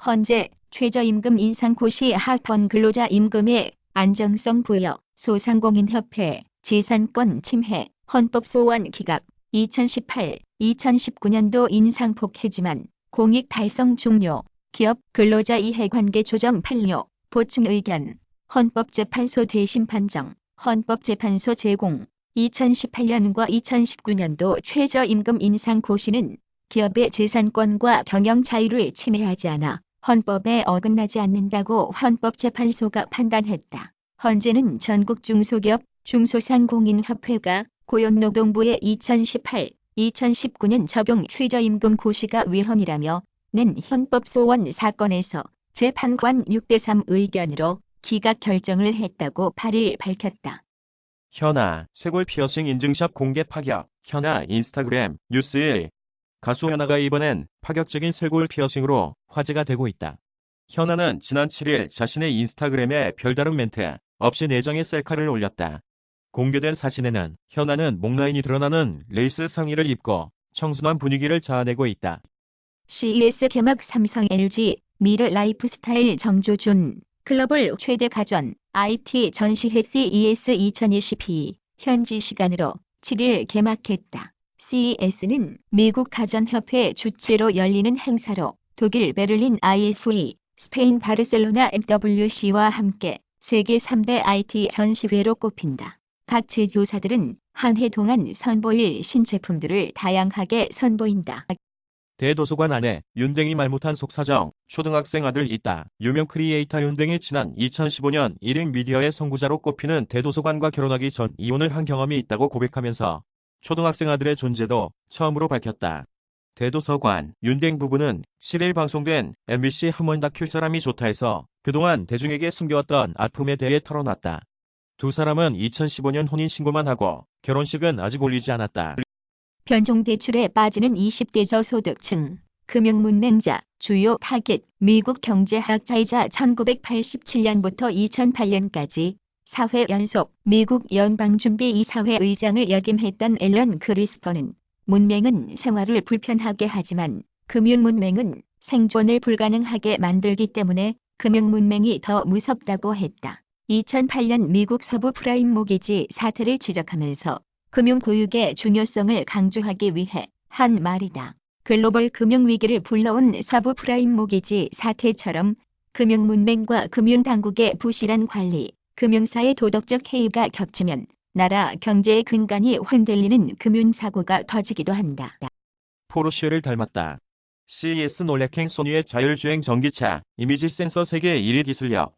헌재 최저임금 인상 고시 하권 근로자 임금의 안정성 부여, 소상공인협회, 재산권 침해, 헌법소원 기각, 2018-2019년도 인상폭 해지만, 공익 달성 종료, 기업 근로자 이해관계 조정 판료, 보충 의견, 헌법재판소 대심 판정, 헌법재판소 제공, 2018년과 2019년도 최저임금 인상 고시는 기업의 재산권과 경영 자유를 침해하지 않아 헌법에 어긋나지 않는다고 헌법재판소가 판단했다. 헌재는 전국 중소기업, 중소상공인협회가 고용노동부의 2018-2019년 적용 최저임금 고시가 위헌이라며 낸 헌법소원 사건에서 재판관 6대3 의견으로 기각 결정을 했다고 8일 밝혔다. 현아, 쇄골 피어싱 인증샷 공개 파격. 현아 인스타그램 뉴스 1. 가수 현아가 이번엔 파격적인 쇄골 피어싱으로 화제가 되고 있다. 현아는 지난 7일 자신의 인스타그램에 별다른 멘트 없이 내정의 셀카를 올렸다. 공개된 사진에는 현아는 목 라인이 드러나는 레이스 상의를 입고 청순한 분위기를 자아내고 있다. CES 개막 삼성 LG 미르 라이프스타일 정조준 글로벌 최대 가전 IT 전시회 CES 2022 현지 시간으로 7일 개막했다. CES는 미국 가전협회 주최로 열리는 행사로 독일 베를린 IFE, 스페인 바르셀로나 MWC와 함께 세계 3대 IT 전시회로 꼽힌다. 각 제조사들은 한 해 동안 선보일 신제품들을 다양하게 선보인다. 대도서관 안에 윤댕이 말 못한 속사정, 초등학생 아들 있다. 유명 크리에이터 윤댕이 지난 2015년 일행 미디어의 선구자로 꼽히는 대도서관과 결혼하기 전 이혼을 한 경험이 있다고 고백하면서 초등학생 아들의 존재도 처음으로 밝혔다. 대도서관, 윤댕 부부는 7일 방송된 MBC 한원 다큐 사람이 좋다에서 그동안 대중에게 숨겨왔던 아픔에 대해 털어놨다. 두 사람은 2015년 혼인신고만 하고 결혼식은 아직 올리지 않았다. 변종대출에 빠지는 20대 저소득층, 금융문맹자, 주요 타겟, 미국 경제학자이자 1987년부터 2008년까지 4회 연속 미국 연방준비이사회 의장을 역임했던 앨런 크리스퍼는 문맹은 생활을 불편하게 하지만 금융문맹은 생존을 불가능하게 만들기 때문에 금융문맹이 더 무섭다고 했다. 2008년 미국 서부 프라임 모기지 사태를 지적하면서 금융교육의 중요성을 강조하기 위해 한 말이다. 글로벌 금융위기를 불러온 서부 프라임 모기지 사태처럼 금융문맹과 금융당국의 부실한 관리, 금융사의 도덕적 해이가 겹치면 나라 경제의 근간이 흔들리는 금융사고가 터지기도 한다. 포르쉐를 닮았다. CES 놀래킹 소니의 자율주행 전기차, 이미지 센서 세계 1위 기술력.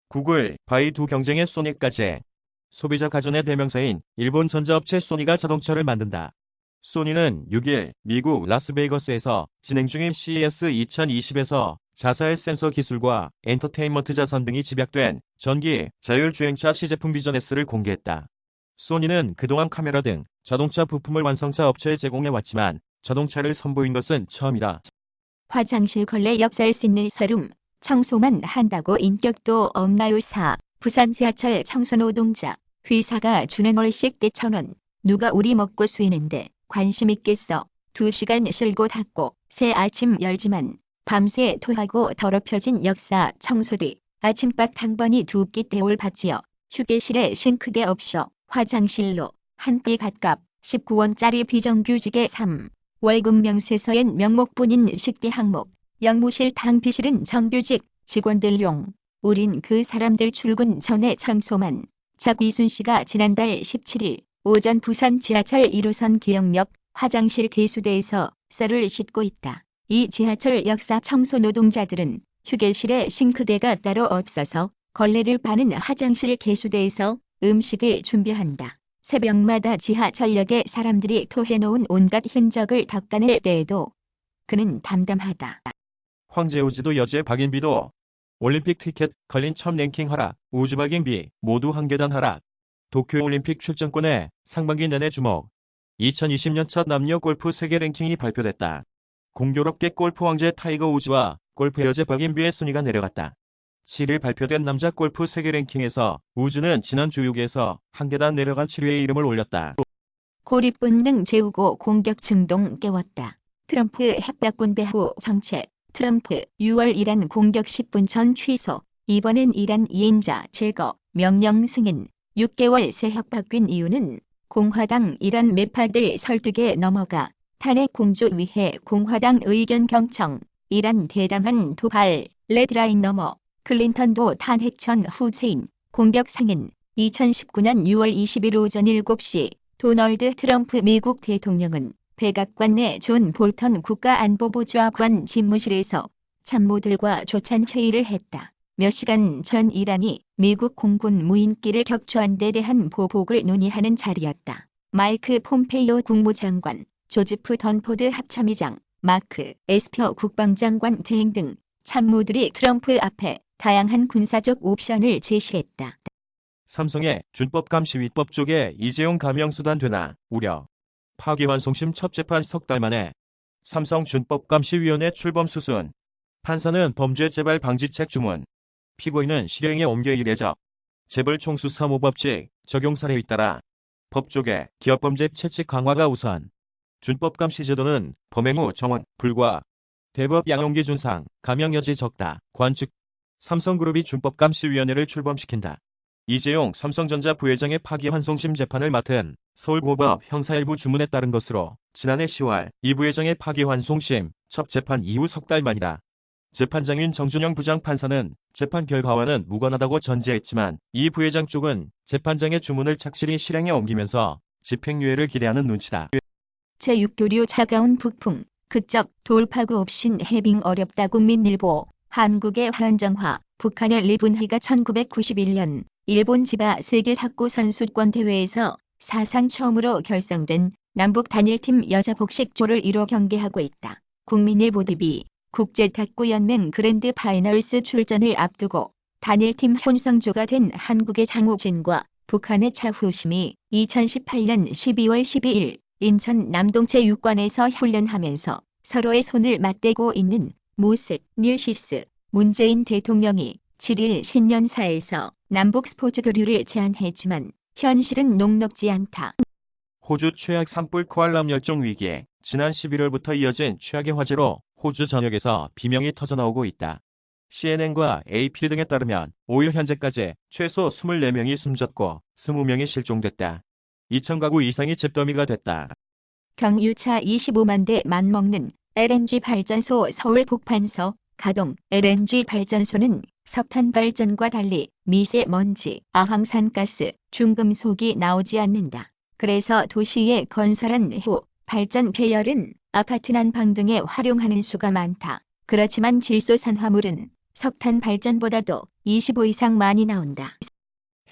구글, 바이두 경쟁의 소니까지. 소비자 가전의 대명사인 일본 전자업체 소니가 자동차를 만든다. 소니는 6일 미국 라스베이거스에서 진행 중인 CES 2020에서 자사의 센서 기술과 엔터테인먼트 자산 등이 집약된 전기 자율주행차 시제품 비전 S를 공개했다. 소니는 그동안 카메라 등 자동차 부품을 완성차 업체에 제공해왔지만 자동차를 선보인 것은 처음이다. 화장실 걸레 역살 씻는 서름, 청소만 한다고 인격도 없나요? 4. 부산 지하철 청소 노동자, 회사가 주는 월식 대 1,000원, 누가 우리 먹고 쓰이는데 관심 있겠어. 2시간 실고 닫고 새 아침 열지만 밤새 토하고 더럽혀진 역사 청소 뒤 아침밥 한 번이 두 끼 대올 받지요. 휴게실에 싱크대 없어 화장실로 한 끼 갓값 19원짜리 비정규직의 3. 월급 명세서엔 명목뿐인 식대 항목, 영무실 탕비실은 정규직 직원들용. 우린 그 사람들 출근 전에 청소만. 작이순 씨가 지난달 17일 오전 부산 지하철 1호선 기영역 화장실 개수대에서 썰을 씻고 있다. 이 지하철 역사 청소 노동자들은 휴게실에 싱크대가 따로 없어서 걸레를 파는 화장실 개수대에서 음식을 준비한다. 새벽마다 지하철역에 사람들이 토해놓은 온갖 흔적을 닦아낼 때에도 그는 담담하다. 황제우지도 여제 박인비도 올림픽 티켓 걸린 첫 랭킹 하락, 우주 박인비 모두 한 계단 하락. 도쿄올림픽 출전권에 상반기 내내 주목. 2020년 첫 남녀 골프 세계 랭킹이 발표됐다. 공교롭게 골프 왕제 타이거 우즈와 골프 여제 박인비의 순위가 내려갔다. 7일 발표된 남자 골프 세계 랭킹에서 우즈는 지난 주 6에서 한 계단 내려간 7위에 이름을 올렸다. 고립 본능 재우고 공격 증동 깨웠다. 트럼프 핵박군 배후 정책, 트럼프 6월 이란 공격 10분 전 취소. 이번엔 이란 이인자 제거 명령 승인. 6개월 새벽 바뀐 이유는 공화당 이란 매파들 설득에 넘어가 탄핵 공조 위해 공화당 의견 경청. 이란 대담한 도발. 레드라인 넘어. 클린턴도 탄핵 전 후세인 공격 승인. 2019년 6월 20일 오전 7시 도널드 트럼프 미국 대통령은 백악관 내 존 볼턴 국가안보보좌관 집무실에서 참모들과 조찬 회의를 했다. 몇 시간 전 이란이 미국 공군 무인기를 격추한 데 대한 보복을 논의하는 자리였다. 마이크 폼페이오 국무장관, 조지프 던포드 합참의장, 마크 에스퍼 국방장관 대행 등 참모들이 트럼프 앞에 다양한 군사적 옵션을 제시했다. 삼성의 준법감시위법 쪽에 이재용 감형수단 되나 우려. 파기환송심 첫 재판 석 달 만에 삼성 준법감시위원회 출범 수순. 판사는 범죄 재발 방지책 주문. 피고인은 실형에 옮겨 이례적. 재벌 총수사 모법칙 적용 사례에 따라 법조계 기업범죄 채찍 강화가 우선. 준법감시 제도는 범행 후 정원 불과. 대법 양형 기준상 감형 여지 적다. 관측. 삼성그룹이 준법감시위원회를 출범시킨다. 이재용 삼성전자 부회장의 파기환송심 재판을 맡은 서울고법 형사1부 주문에 따른 것으로 지난해 10월 이 부회장의 파기환송심 첫 재판 이후 석 달 만이다. 재판장인 정준영 부장판사는 재판 결과와는 무관하다고 전제했지만 이 부회장 쪽은 재판장의 주문을 착실히 실행에 옮기면서 집행유예를 기대하는 눈치다. 제6교류 차가운 북풍. 그적 돌파구 없인 해빙 어렵다. 국민일보. 한국의 한정화. 북한의 리분희가 1991년 일본 지바 세계 탁구 선수권 대회에서 사상 처음으로 결성된 남북 단일팀 여자 복식조를 이뤄 경기하고 있다. 국민일보 DB 국제탁구연맹 그랜드 파이널스 출전을 앞두고 단일팀 혼성조가 된 한국의 장우진과 북한의 차후심이 2018년 12월 12일 인천 남동체육관에서 훈련하면서 서로의 손을 맞대고 있는 모습. 뉴시스. 문재인 대통령이 7일 신년사에서 남북 스포츠 교류를 제안했지만 현실은 녹록지 않다. 호주 최악 산불 코알람 멸종 위기에 지난 11월부터 이어진 최악의 화재로 호주 전역에서 비명이 터져나오고 있다. CNN과 AP 등에 따르면 5일 현재까지 최소 24명이 숨졌고 20명이 실종됐다. 2,000가구 이상이 집더미가 됐다. 경유차 25만 대 맞먹는 LNG 발전소 서울 복판서 가동. LNG 발전소는 석탄 발전과 달리 미세먼지, 아황산가스, 중금속이 나오지 않는다. 그래서 도시에 건설한 후 발전 배열은 아파트 난방 등에 활용하는 수가 많다. 그렇지만 질소산화물은 석탄 발전보다도 25 이상 많이 나온다.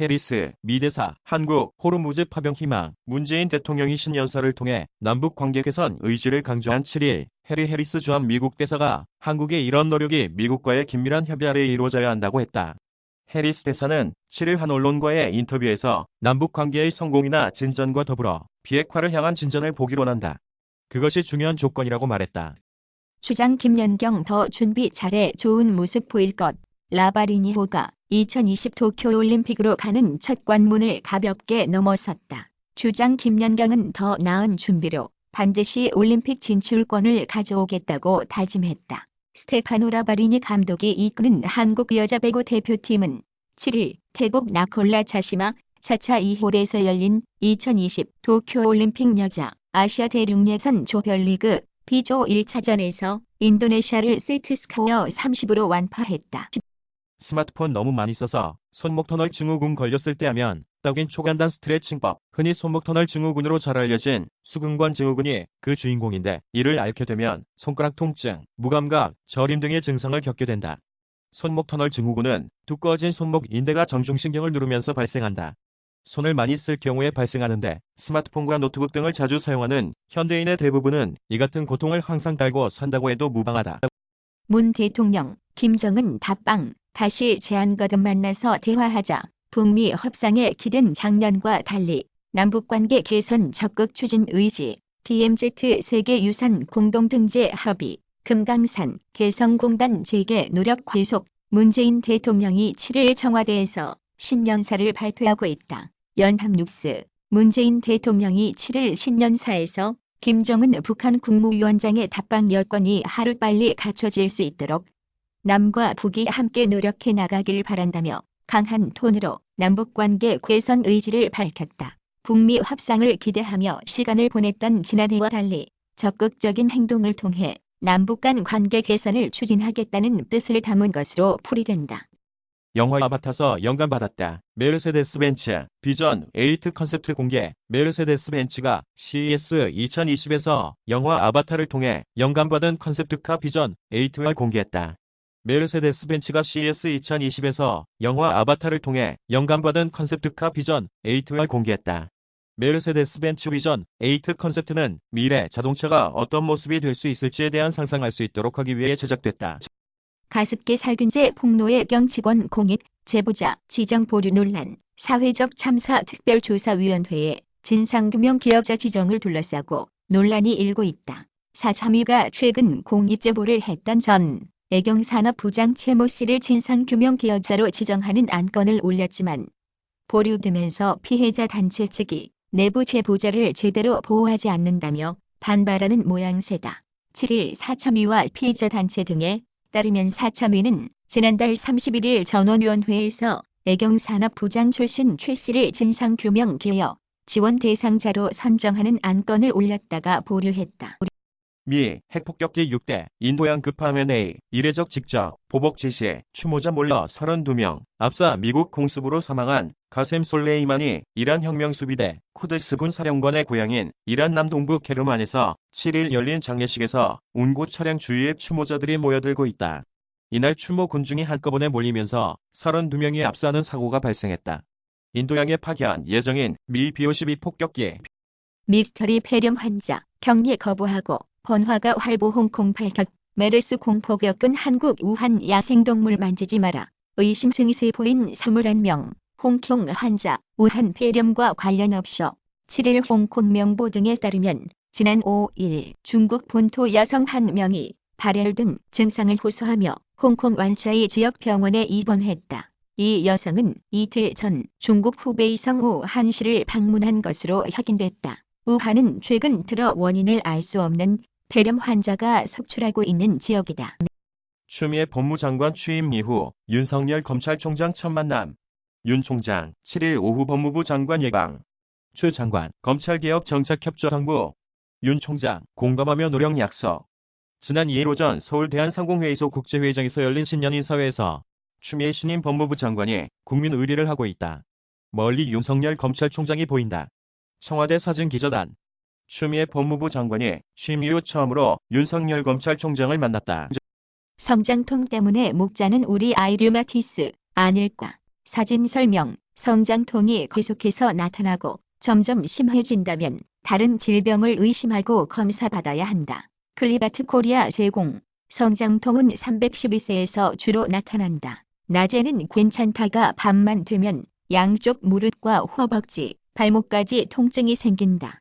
해리스 미 대사 한국 호르무즈 파병 희망. 문재인 대통령이 신년사를 통해 남북 관계 개선 의지를 강조한 7일 해리 해리스 주한 미국 대사가 한국의 이런 노력이 미국과의 긴밀한 협의 아래 이루어져야 한다고 했다. 해리스 대사는 7일 한 언론과의 인터뷰에서 남북 관계의 성공이나 진전과 더불어 비핵화를 향한 진전을 보기로 한다. 그것이 중요한 조건이라고 말했다. 주장 김연경 더 준비 잘해 좋은 모습 보일 것. 라바리니호가 2020 도쿄올림픽으로 가는 첫 관문을 가볍게 넘어섰다. 주장 김연경은 더 나은 준비로 반드시 올림픽 진출권을 가져오겠다고 다짐했다. 스테파노 라바리니 감독이 이끄는 한국 여자 배구 대표팀은 7일 태국 나콜라 차시마 4차 2홀에서 열린 2020 도쿄올림픽 여자 아시아 대륙 예선 조별리그 B조 1차전에서 인도네시아를 세트 스코어 30으로 완파했다. 스마트폰 너무 많이 써서 손목 터널 증후군 걸렸을 때 하면 떡인 초간단 스트레칭법. 흔히 손목 터널 증후군으로 잘 알려진 수근관 증후군이 그 주인공인데 이를 앓게 되면 손가락 통증, 무감각, 저림 등의 증상을 겪게 된다. 손목 터널 증후군은 두꺼워진 손목 인대가 정중신경을 누르면서 발생한다. 손을 많이 쓸 경우에 발생하는데 스마트폰과 노트북 등을 자주 사용하는 현대인의 대부분은 이 같은 고통을 항상 달고 산다고 해도 무방하다. 문 대통령, 김정은 답방. 다시 제안거듭 만나서 대화하자. 북미 협상에 기댄 작년과 달리 남북관계 개선 적극 추진 의지. DMZ 세계유산 공동등재 합의. 금강산 개성공단 재개 노력 계속. 문재인 대통령이 7일 청와대에서 신년사를 발표하고 있다. 연합뉴스. 문재인 대통령이 7일 신년사에서 김정은 북한 국무위원장의 답방 여건이 하루빨리 갖춰질 수 있도록 남과 북이 함께 노력해 나가길 바란다며 강한 톤으로 남북관계 개선 의지를 밝혔다. 북미 협상을 기대하며 시간을 보냈던 지난해와 달리 적극적인 행동을 통해 남북 간 관계 개선을 추진하겠다는 뜻을 담은 것으로 풀이된다. 영화 아바타서 영감받았다. 메르세데스 벤츠 비전 8 컨셉트 공개. 메르세데스 벤츠가 CES 2020에서 영화 아바타를 통해 영감받은 컨셉트카 비전 8을 공개했다. 메르세데스 벤츠가 CES 2020에서 영화 아바타를 통해 영감받은 컨셉트카 비전 8을 공개했다. 메르세데스 벤츠 비전 8 컨셉트는 미래 자동차가 어떤 모습이 될 수 있을지에 대한 상상할 수 있도록 하기 위해 제작됐다. 가습기 살균제 폭로의 경직원 공익, 제보자, 지정 보류 논란, 사회적 참사 특별조사위원회의 진상규명 기여자 지정을 둘러싸고 논란이 일고 있다. 사참위가 최근 공익 제보를 했던 전 애경산업부장 최모 씨를 진상규명 기여자로 지정하는 안건을 올렸지만 보류되면서 피해자 단체 측이 내부 제보자를 제대로 보호하지 않는다며 반발하는 모양새다. 7일 사참위와 피해자 단체 등에 따르면 사참위는 지난달 31일 전원위원회에서 애경산업부장 출신 최 씨를 진상규명 기여 지원 대상자로 선정하는 안건을 올렸다가 보류했다. 미 핵폭격기 6대 인도양 급파면 A 이례적 직접 보복 지시 추모자 몰러 32명 앞서 미국 공습으로 사망한 가셈 솔레이마니 이란 혁명수비대 쿠드스군 사령관의 고향인 이란 남동부 케르만에서 7일 열린 장례식에서 운구 차량 주위에 추모자들이 모여들고 있다. 이날 추모 군중이 한꺼번에 몰리면서 32명이 압사하는 사고가 발생했다. 인도양에 파견 예정인 미 B-52 폭격기 미스터리 폐렴 환자 격리 거부하고 번화가 활보 홍콩 발각 메르스 공포 겪은 한국 우한 야생동물 만지지 마라. 의심 증세보인 21명 홍콩 환자 우한 폐렴과 관련 없어 7일 홍콩 명보 등에 따르면 지난 5일 중국 본토 여성 1명이 발열 등 증상을 호소하며 홍콩 완샤이 지역 병원에 입원했다. 이 여성은 이틀 전 중국 후베이 성 우한시를 방문한 것으로 확인됐다. 우한은 최근 들어 원인을 알 수 없는 폐렴 환자가 속출하고 있는 지역이다. 추미애 법무장관 취임 이후 윤석열 검찰총장 첫 만남. 윤 총장 7일 오후 법무부 장관 예방. 추 장관 검찰개혁 정책협조당부. 윤 총장 공감하며 노력 약속. 지난 2일 오전 서울 대한상공회의소 국제회의장에서 열린 신년 인사회에서 추미애 신임 법무부 장관이 국민 의리를 하고 있다. 멀리 윤석열 검찰총장이 보인다. 청와대 사진기자단. 추미애 법무부 장관이 취임 이후 처음으로 윤석열 검찰총장을 만났다. 성장통 때문에 목 자는 우리 아이 류마티스 아닐까. 사진 설명. 성장통이 계속해서 나타나고 점점 심해진다면 다른 질병을 의심하고 검사받아야 한다. 클리바트 코리아 제공. 성장통은 312세에서 주로 나타난다. 낮에는 괜찮다가 밤만 되면 양쪽 무릎과 허벅지, 발목까지 통증이 생긴다.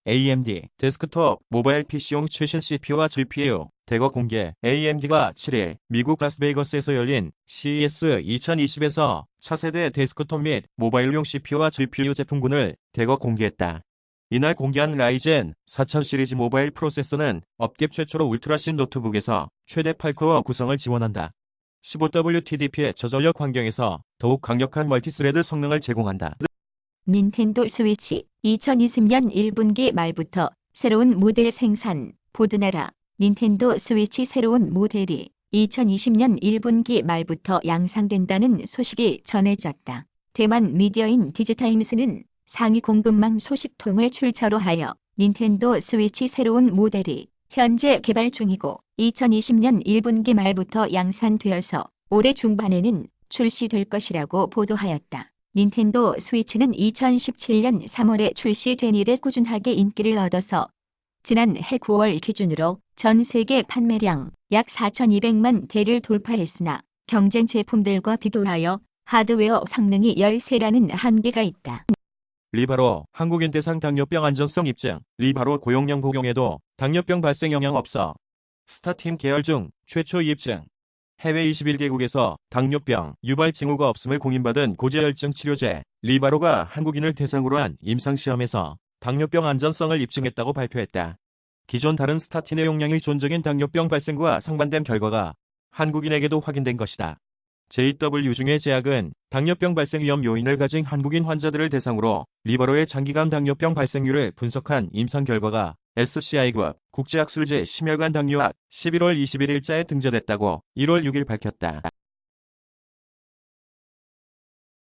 AMD 데스크톱 모바일 PC용 최신 CPU와 GPU 대거 공개. AMD가 7일 미국 라스베이거스에서 열린 CES 2020에서 차세대 데스크톱 및 모바일용 CPU와 GPU 제품군을 대거 공개했다. 이날 공개한 라이젠 4000 시리즈 모바일 프로세서는 업계 최초로 울트라신 노트북에서 최대 8코어 구성을 지원한다. 15WTDP의 저전력 환경에서 더욱 강력한 멀티스레드 성능을 제공한다. 닌텐도 스위치 2020년 1분기 말부터 새로운 모델 생산, 보드나라. 닌텐도 스위치 새로운 모델이 2020년 1분기 말부터 양상된다는 소식이 전해졌다. 대만 미디어인 디지타임스는 상위 공급망 소식통을 출처로 하여 닌텐도 스위치 새로운 모델이 현재 개발 중이고 2020년 1분기 말부터 양산되어서 올해 중반에는 출시될 것이라고 보도하였다. 닌텐도 스위치는 2017년 3월에 출시된 이래 꾸준하게 인기를 얻어서 지난해 9월 기준으로 전 세계 판매량 약 4,200만 대를 돌파했으나 경쟁 제품들과 비교하여 하드웨어 성능이 13라는 한계가 있다. 리바로 한국인 대상 당뇨병 안전성 입증. 리바로 고용량 복용에도 당뇨병 발생 영향 없어. 스타팀 계열 중 최초 입증. 해외 21개국에서 당뇨병 유발 징후가 없음을 공인받은 고지혈증 치료제 리바로가 한국인을 대상으로 한 임상시험에서 당뇨병 안전성을 입증했다고 발표했다. 기존 다른 스타틴의 용량의 존적인 당뇨병 발생과 상반된 결과가 한국인에게도 확인된 것이다. JW 중의 제약은 당뇨병 발생 위험 요인을 가진 한국인 환자들을 대상으로 리버로의 장기간 당뇨병 발생률을 분석한 임상 결과가 SCI급 국제학술지 심혈관 당뇨학 11월 21일자에 등재됐다고 1월 6일 밝혔다.